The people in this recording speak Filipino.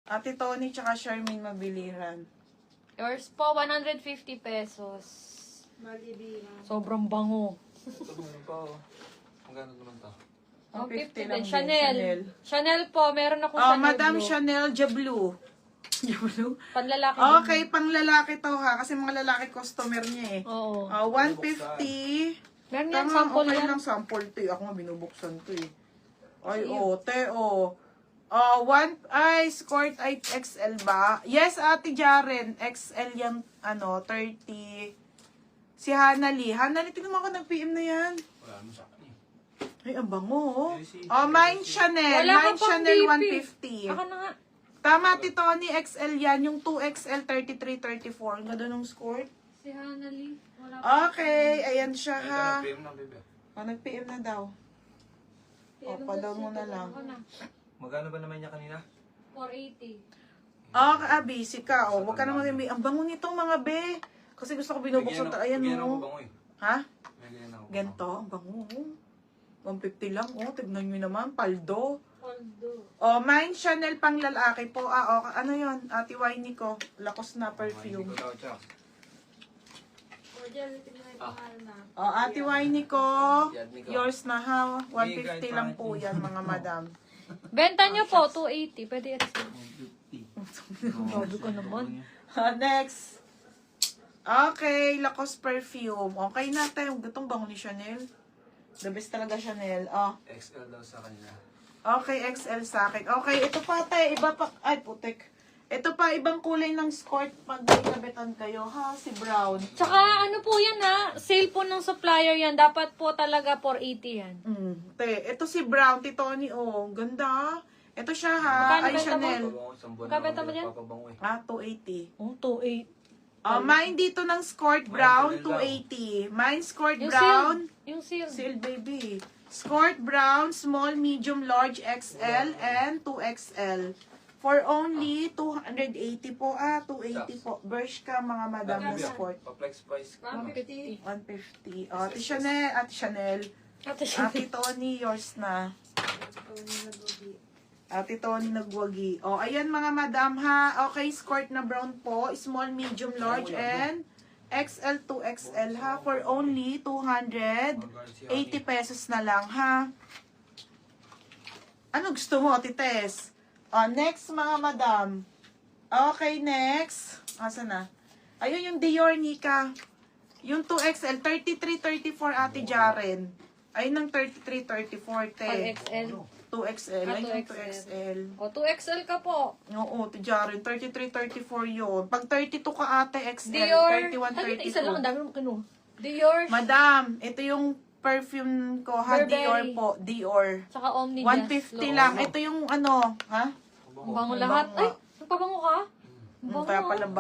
Ate Tony tsaka Charmaine Mabiliran. Yours po, 150 pesos. Malibiran. Sobrang bango. Ito naman pa, oh. Magkano naman to? 150 lang din. din, Chanel. Chanel po, meron ako Oh, Chanel Madam Blue. Chanel Jablu. Jablu? Panlalaki Okay, pang lalaki to ha. Kasi mga lalaki customer niya eh. din. Oo. 150. Meron yan, Tama, sample okay yan. lang sample to eh. Ako nga binubuksan to eh. Ay, Sige. te, skirt ay XL ba? Yes, Ate Jaren. XL yung, 30. Si Hanali. Hanali, tingnan mo ako nag-PM na yan. Wala mo sa akin eh. Ay, ang bango. Yes, Mine Chanel. Wala Mine ka pang Chanel DP. 150. Ako na nga. Tama, Tito ni XL yan. Yung 2XL 33-34. Ang ganda ng skirt. Si Hanali. Wala Okay, ayan siya Ay, ha. PM na, bebe. Nag-PM na daw. Padaw mo na lang. Ako na. Magkano ba naman niya kanina? 480. Busy ka. Huwag ka naman ang bango nitong mga be. Kasi gusto ko binubuksan to. Ayan Bigyan ako o. bango eh. Ha? Bigyan ako bango. Ganto, ang bango. 150 lang. Tignan nyo naman. Paldo. Paldo. Mine Chanel pang lalaki po. Ano yun? Ate Winnie ko. Lakos na perfume. Hindi ko daw, Chak. Cordial, tingnan yung pangalan na. Ate Winnie ko. Yours na ha. 150 lang po yan mga madam. Benta nyo po, 280. Pwede yan. 150. Sabi ko naman. Next. Okay, Lacoste perfume. Okay na tayo. Gatong bango ni Chanel. The best talaga Chanel. XL daw sa kanila. Okay, XL sa akin. Okay, ito pa tayo. Iba pa. Ay, putik. Ito pa, ibang kulay ng skirt pag may kabitan kayo, ha? Si brown. Tsaka ano po yan ha, sale po ng supplier yan. Dapat po talaga 480 yan. Ito si brown, Titoni, ganda. Ito siya, ha? Magkano Ay, benta mo? Chanel. Magkabenta mo dyan? 280. Oh, 280. Mine dito ng skirt brown, 280. Mine skirt Yung brown. seal. Yung seal. Seal, baby. Skirt brown, small, medium, large, XL, and 2XL. For only 280 po. 280 po. Bershka, mga madam na skirt. Pa-flex price. 150. 150. Ate Chanel, Ate Chanel. Ate siya. Ate Tony, yours na. Ate Tony nagwagi. Ayan mga madam ha. Okay, skirt na brown po. Small, medium, large, and XL to XL ha. For only 280 pesos na lang ha. Ano gusto mo, Ate Tess? Next mga madam. Okay, next. Asa na? Ayun yung Dior, Nika. Yung 2XL, 33-34 Ate Jaren. Ayun ng 33-34, te. 2XL. 2XL. Ayun yung 2XL. 2XL. O, 2XL ka po. Oo, Ate Jaren. 33-34 yun. Pag 32 ka ate, XL. Dior. 31-32. Isa lang, ang dami mo kinuha. Dior. Madam, ito yung perfume ko ha. Burberry. Dior po. Dior. Tsaka Omni 150 lang. Ito yung ano, ha? Ang bango lahat. Ay, nagpabango ka? Ang bango. Kaya pala bang